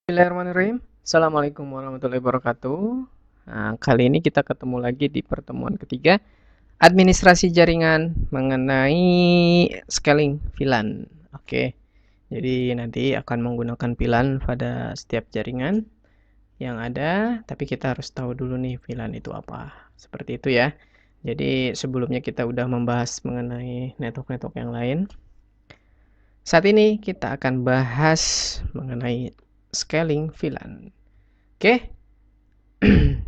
Bismillahirrahmanirrahim. Assalamualaikum warahmatullahi wabarakatuh. Nah, kali ini kita ketemu lagi di pertemuan ketiga administrasi jaringan mengenai scaling VLAN. Oke, jadi nanti akan menggunakan VLAN pada setiap jaringan yang ada, tapi kita harus tahu dulu nih VLAN itu apa. Seperti itu ya. Jadi sebelumnya kita udah membahas mengenai network-network yang lain. Saat ini kita akan bahas mengenai scaling VLAN. Oke.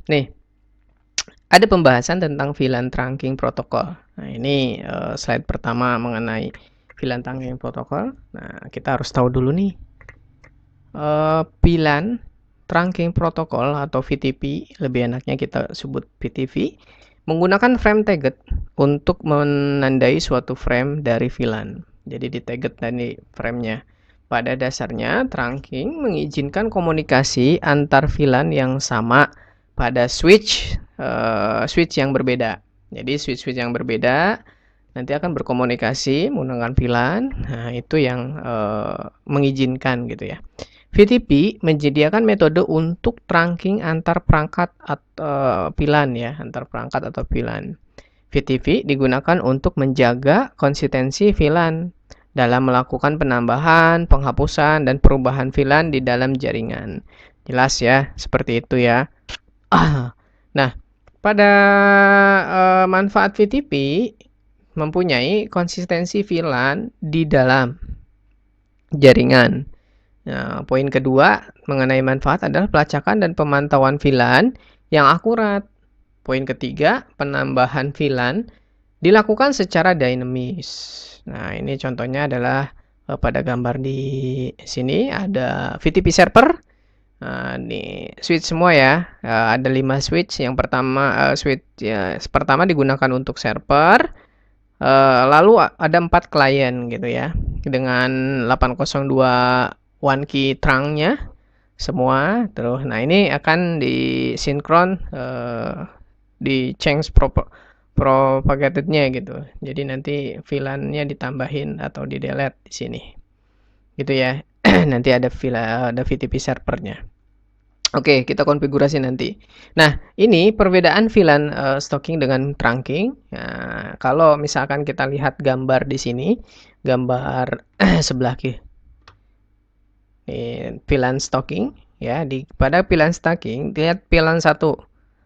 Nih, ada pembahasan tentang VLAN trunking protocol. Nah, ini slide pertama mengenai VLAN trunking protocol. Nah, kita harus tahu dulu nih. VLAN trunking protocol atau VTP, lebih enaknya kita sebut VTP, menggunakan frame target untuk menandai suatu frame dari VLAN. Jadi di target dari framenya. Pada dasarnya, trunking mengizinkan komunikasi antar VLAN yang sama pada switch yang berbeda. Jadi switch yang berbeda nanti akan berkomunikasi menggunakan VLAN. Nah, itu yang mengizinkan gitu ya. VTP menyediakan metode untuk trunking antar perangkat atau VLAN ya, antar perangkat atau VLAN. VTP digunakan untuk menjaga konsistensi VLAN dalam melakukan penambahan, penghapusan, dan perubahan VLAN di dalam jaringan. Jelas ya, seperti itu ya. Nah, pada manfaat VTP mempunyai konsistensi VLAN di dalam jaringan. Nah, poin kedua mengenai manfaat adalah pelacakan dan pemantauan VLAN yang akurat. Poin ketiga, penambahan VLAN dilakukan secara dinamis. Nah, ini contohnya adalah pada gambar di sini ada VTP server. Nah, ini switch semua ya. Ada 5 switch. Yang pertama switch ya, pertama digunakan untuk server. Lalu ada 4 klien gitu ya. Dengan 802 one key trunknya semua. Terus nah ini akan disinkron di change propagatednya gitu. Jadi nanti VLAN-nya ditambahin atau di delete di sini. Gitu ya. Nanti ada VTP servernya. Oke, kita konfigurasi nanti. Nah, ini perbedaan VLAN stocking dengan trunking. Nah, kalau misalkan kita lihat gambar di sini, gambar sebelah kiri. Ini VLAN stocking ya, pada VLAN stocking lihat VLAN 1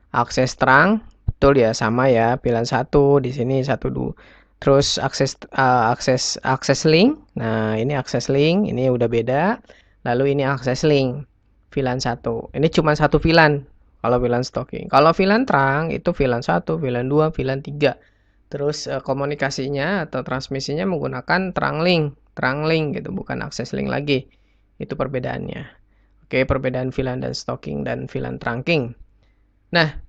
akses trunk, betul ya, sama ya, VLAN 1 di sini 12. Terus akses link. Nah, ini akses link, ini udah beda. Lalu ini akses link VLAN 1. Ini cuma satu VLAN kalau VLAN stocking. Kalau VLAN trunk itu VLAN 1, VLAN 2, VLAN 3. Terus komunikasinya atau transmisinya menggunakan trunk link gitu, bukan akses link lagi. Itu perbedaannya. Oke, perbedaan VLAN dan stocking dan VLAN trunking. Nah,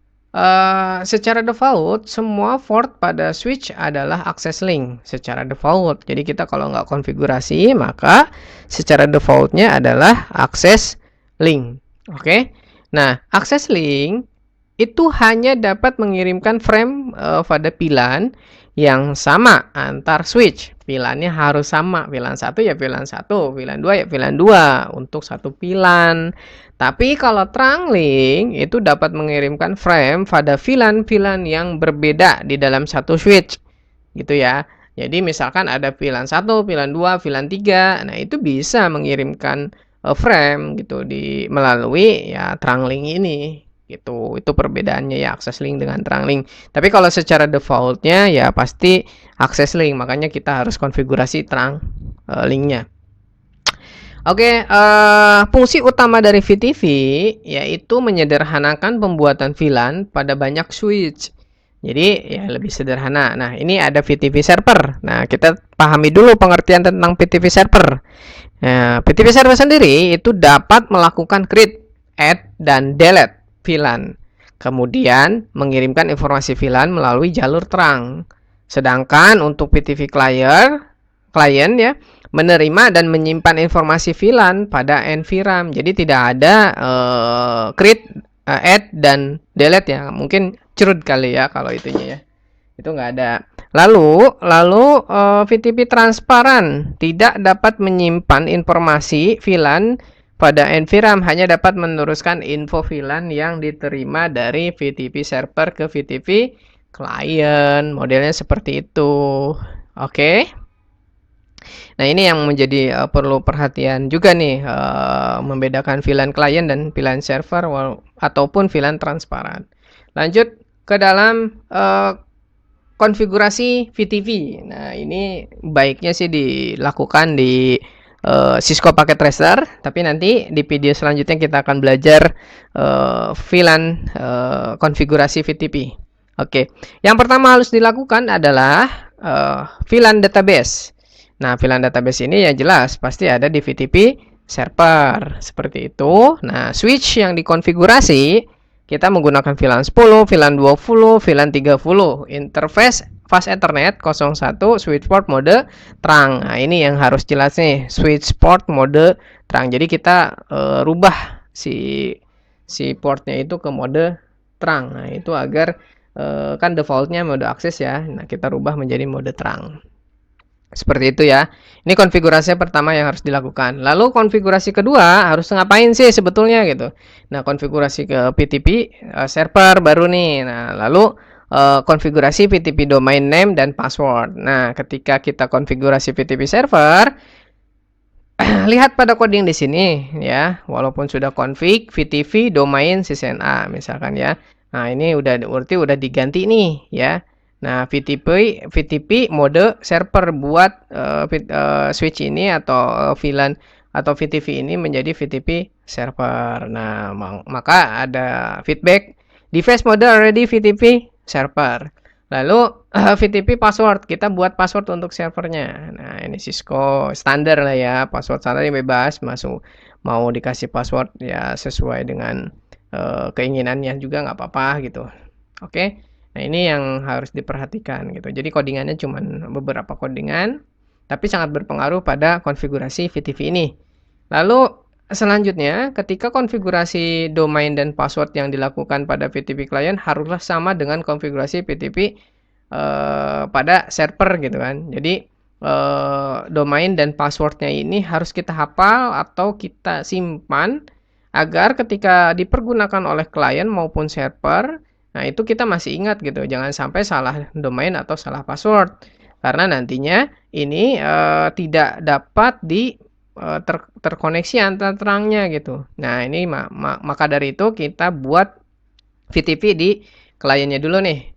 secara default semua port pada switch adalah akses link secara default. Jadi kita kalau nggak konfigurasi maka secara defaultnya adalah akses link. Oke. Nah, akses link itu hanya dapat mengirimkan frame pada VLAN yang sama antar switch. VLAN-nya harus sama. VLAN 1 ya VLAN 1, VLAN 2 ya VLAN 2 untuk satu VLAN. Tapi kalau trunk link itu dapat mengirimkan frame pada VLAN-VLAN yang berbeda di dalam satu switch. Gitu ya. Jadi misalkan ada VLAN 1, VLAN 2, VLAN 3. Nah, itu bisa mengirimkan frame gitu melalui ya trunk link ini. Gitu. Itu perbedaannya ya akses link dengan trunk link. Tapi kalau secara defaultnya ya pasti akses link. Makanya kita harus konfigurasi trunk linknya. Oke, fungsi utama dari VTP yaitu menyederhanakan pembuatan VLAN pada banyak switch. Jadi ya lebih sederhana. Nah, ini ada VTP server. Nah, kita pahami dulu pengertian tentang VTP server. Nah, VTP server sendiri itu dapat melakukan create, add, dan delete VLAN. Kemudian mengirimkan informasi VLAN melalui jalur trunk. Sedangkan untuk VTP klien ya menerima dan menyimpan informasi VLAN pada NVRAM. Jadi tidak ada create, add, dan delete ya. Mungkin cerut kali ya kalau itunya ya. Itu nggak ada. Lalu VTP transparan tidak dapat menyimpan informasi VLAN pada NVRAM hanya dapat meneruskan info VLAN yang diterima dari VTP server ke VTP client. Modelnya seperti itu. Oke. Nah, ini yang menjadi perlu perhatian juga nih, membedakan VLAN client dan VLAN server ataupun VLAN transparan. Lanjut ke dalam konfigurasi VTV. Nah, ini baiknya sih dilakukan di Cisco Packet Tracer, tapi nanti di video selanjutnya kita akan belajar VLAN konfigurasi VTP. Oke, yang pertama harus dilakukan adalah VLAN database. Nah, VLAN database ini ya jelas pasti ada di VTP server seperti itu. Nah, switch yang dikonfigurasi kita menggunakan VLAN 10, VLAN 20, VLAN 30. Interface fast Ethernet 01 switch port mode terang. Nah, ini yang harus jelas nih, switch port mode terang. Jadi kita rubah si portnya itu ke mode terang. Nah, itu agar kan defaultnya mode akses ya. Nah, kita rubah menjadi mode terang. Seperti itu ya. Ini konfigurasi pertama yang harus dilakukan. Lalu konfigurasi kedua harus ngapain sih sebetulnya gitu. Nah, konfigurasi ke VTP server baru nih. Nah, lalu konfigurasi VTP domain name dan password. Nah, ketika kita konfigurasi VTP server, lihat pada coding di sini ya. Walaupun sudah config VTP domain CCNA misalkan ya. Nah, ini berarti udah diganti nih ya. Nah, VTP mode server buat switch ini atau VLAN atau VTP ini menjadi VTP server. Nah, maka ada feedback device mode already VTP server. Lalu VTP password, kita buat password untuk servernya. Nah, ini Cisco standar lah ya, password standar bebas, mau dikasih password ya sesuai dengan keinginannya juga nggak apa-apa gitu. Oke. Nah, ini yang harus diperhatikan gitu. Jadi codingannya cuma beberapa codingan, tapi sangat berpengaruh pada konfigurasi VTP ini. Lalu selanjutnya, ketika konfigurasi domain dan password yang dilakukan pada VTP client haruslah sama dengan konfigurasi VTP pada server gitu kan. Jadi domain dan passwordnya ini harus kita hafal atau kita simpan agar ketika dipergunakan oleh klien maupun server, nah itu kita masih ingat gitu, jangan sampai salah domain atau salah password. Karena nantinya ini tidak dapat terkoneksi antar terangnya gitu. Nah, ini maka dari itu kita buat VTP di kliennya dulu nih.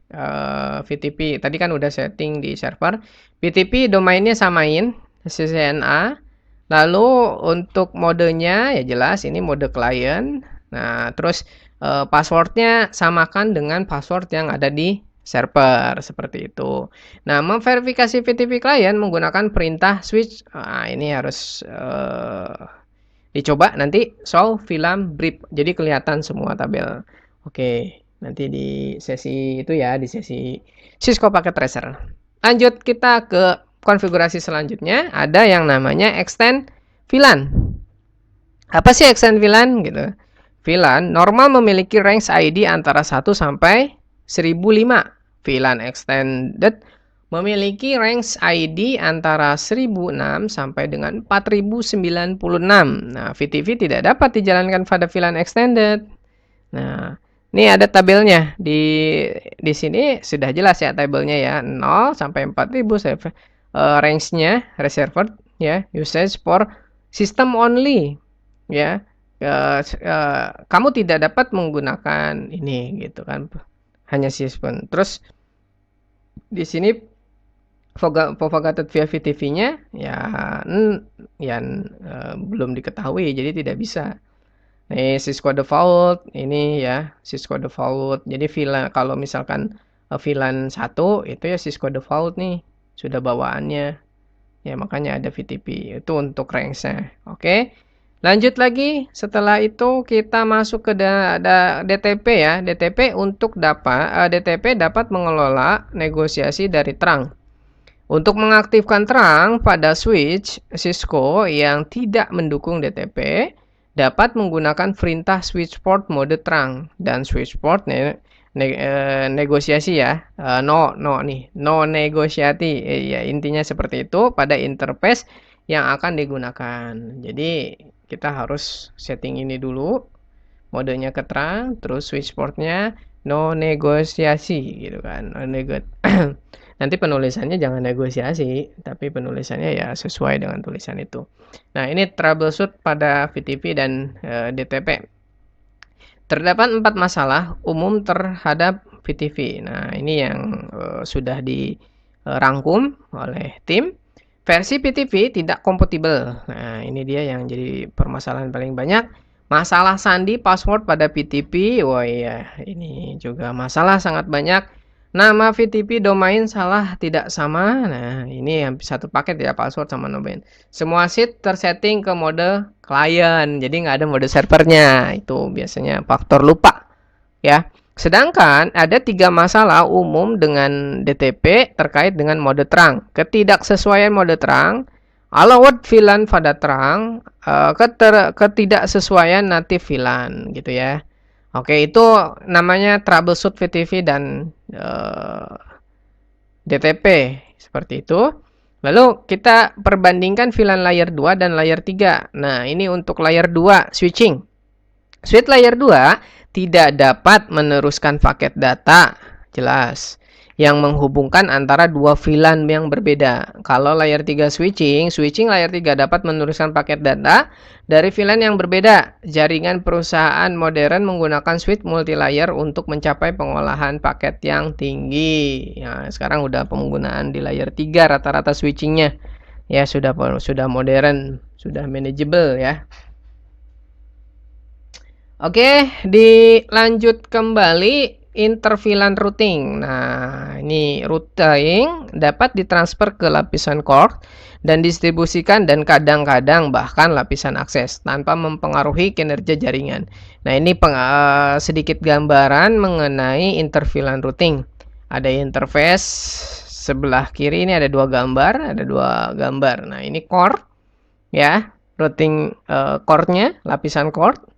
VTP tadi kan udah setting di server. VTP domainnya samain CCNA. Lalu untuk modenya ya jelas ini mode client. Nah, terus passwordnya samakan dengan password yang ada di server seperti itu. Nah, memverifikasi VTP client menggunakan perintah switch. Nah, ini harus dicoba nanti solve film brief. Jadi kelihatan semua tabel. Oke, nanti di sesi itu ya, di sesi Cisco Packet Tracer. Lanjut kita ke konfigurasi selanjutnya, ada yang namanya extend VLAN. Apa sih extend VLAN gitu? VLAN normal memiliki range ID antara 1 sampai 1005. VLAN extended memiliki range ID antara 1006 sampai dengan 4096. Nah, VTP tidak dapat dijalankan pada VLAN extended. Nah, ini ada tabelnya. Di sini sudah jelas ya tabelnya ya. 0 sampai 4000 range-nya reserved ya, usage for system only ya. Kamu tidak dapat menggunakan ini gitu kan, hanya sistem. Terus di sini propagated via VTV-nya ya belum diketahui, jadi tidak bisa. Nih Cisco default ini ya, Cisco default. Jadi VLAN kalau misalkan VLAN 1 itu ya Cisco default nih, sudah bawaannya. Ya makanya ada VTP itu untuk range-nya. Oke. Lanjut lagi, setelah itu kita masuk ke DTP ya. DTP dapat mengelola negosiasi dari terang. Untuk mengaktifkan terang pada switch Cisco yang tidak mendukung DTP, dapat menggunakan perintah switch port mode terang dan switch port negosiasi ya. No negosiasi. Ya intinya seperti itu pada interface yang akan digunakan. Jadi kita harus setting ini dulu, modenya ke terang, terus switch portnya no negosiasi gitu kan. Nanti penulisannya jangan negosiasi, tapi penulisannya ya sesuai dengan tulisan itu. Nah, ini troubleshoot pada VTP dan DTP. Terdapat 4 masalah umum terhadap VTV. Nah, ini yang sudah dirangkum oleh tim. Versi VTV tidak kompatibel. Nah, ini dia yang jadi permasalahan paling banyak. Masalah sandi password pada VTP. Wah iya, ini juga masalah sangat banyak. Nama VTP domain salah tidak sama. Nah, ini yang satu paket ya, password sama domain. Semua sheet tersetting ke mode klien, jadi nggak ada mode servernya. Itu biasanya faktor lupa ya. Sedangkan ada 3 masalah umum dengan DTP terkait dengan mode terang. Ketidaksesuaian mode terang, allowed VLAN pada terang, ketidaksesuaian native VLAN gitu ya. Oke, itu namanya troubleshoot VTV dan DTP seperti itu. Lalu kita perbandingkan VLAN layer 2 dan layer 3. Nah, ini untuk layer 2 switching. Switch layer 2 tidak dapat meneruskan paket data, jelas, yang menghubungkan antara dua VLAN yang berbeda. Kalau layer 3 switching layer 3 dapat meneruskan paket data dari VLAN yang berbeda. Jaringan perusahaan modern menggunakan switch multi-layer untuk mencapai pengolahan paket yang tinggi. Ya, sekarang udah penggunaan di layer 3 rata-rata switchingnya. Ya, sudah modern, sudah manageable ya. Oke, dilanjut kembali interVLAN routing. Nah, ini routing dapat ditransfer ke lapisan core dan distribusikan dan kadang-kadang bahkan lapisan akses tanpa mempengaruhi kinerja jaringan. Nah, ini sedikit gambaran mengenai interVLAN routing. Ada interface sebelah kiri ini ada dua gambar, Nah, ini core ya, routing core-nya, lapisan core.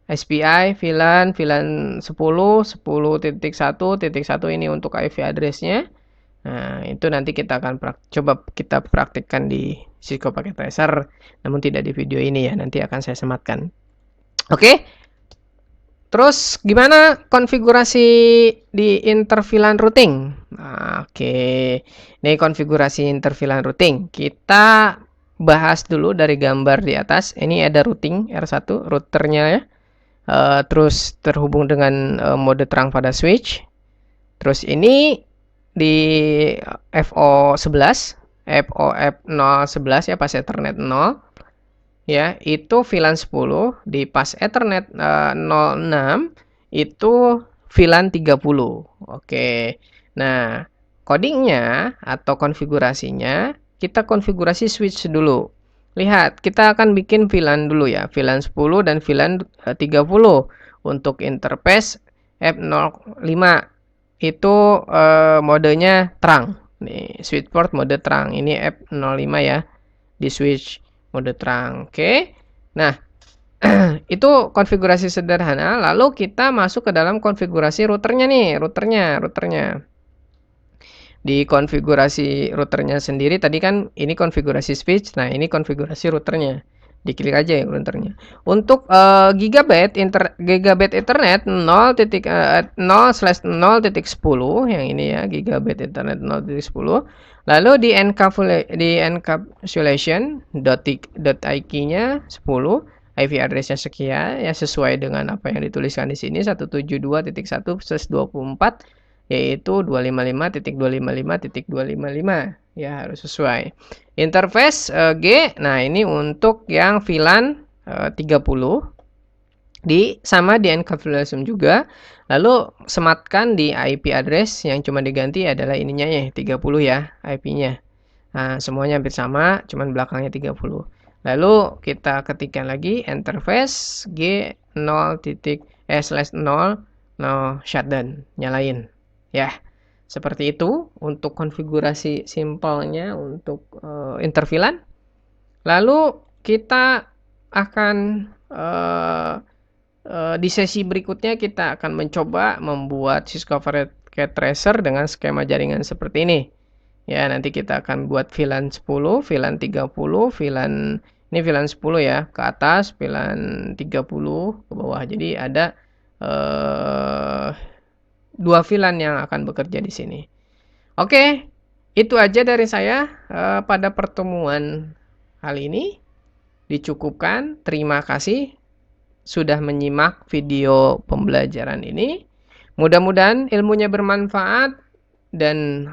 SPI, VLAN 10, 10.1.1 ini untuk IP address-nya. Nah, itu nanti kita akan coba kita praktikkan di Cisco Packet Tracer, namun tidak di video ini ya, nanti akan saya sematkan. Oke. Terus gimana konfigurasi di interVLAN routing? Nah, oke. Ini konfigurasi interVLAN routing. Kita bahas dulu dari gambar di atas. Ini ada routing R1, routernya ya. Terus terhubung dengan mode terang pada switch. Terus ini di FO11 F011 ya, pas Ethernet 0 ya, itu VLAN 10. Di pas Ethernet 06 itu VLAN 30. Oke. Nah, codingnya atau konfigurasinya kita konfigurasi switch dulu. Lihat, kita akan bikin VLAN dulu ya, VLAN 10 dan VLAN 30. Untuk interface F05 itu modenya terang. Nih, switch port mode terang. Ini F05 ya, di switch mode terang. Oke. Nah, itu konfigurasi sederhana. Lalu kita masuk ke dalam konfigurasi routernya nih, routernya. Di konfigurasi routernya sendiri tadi kan ini konfigurasi switch. Nah, ini konfigurasi routernya. Diklik aja ya routernya. Untuk gigabit Ethernet 0.0/0.10 yang ini ya, gigabit Ethernet 0.10. Lalu di encapsulation.IK-nya 10, IP address-nya sekian ya, sesuai dengan apa yang dituliskan di sini 172.1/24, yaitu 255.255.255 ya, harus sesuai. Interface G, nah ini untuk yang VLAN 30 sama di encapsulation juga. Lalu sematkan di IP address, yang cuma diganti adalah ininya ya 30 ya, IP-nya. Nah, semuanya hampir sama, cuman belakangnya 30. Lalu kita ketikkan lagi interface G 0./0 shutdown, nyalain. Ya, seperti itu untuk konfigurasi simpelnya untuk interVLAN. Lalu kita akan di sesi berikutnya kita akan mencoba membuat Cisco Packet Tracer dengan skema jaringan seperti ini. Ya, nanti kita akan buat VLAN 10, VLAN 30, VLAN ini VLAN 10 ya, ke atas, VLAN 30 ke bawah. Jadi ada eh 2 VLAN yang akan bekerja di sini. Oke, itu aja dari saya pada pertemuan kali ini. Dicukupkan. Terima kasih sudah menyimak video pembelajaran ini. Mudah-mudahan ilmunya bermanfaat dan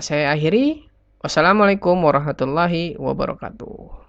saya akhiri. Wassalamualaikum warahmatullahi wabarakatuh.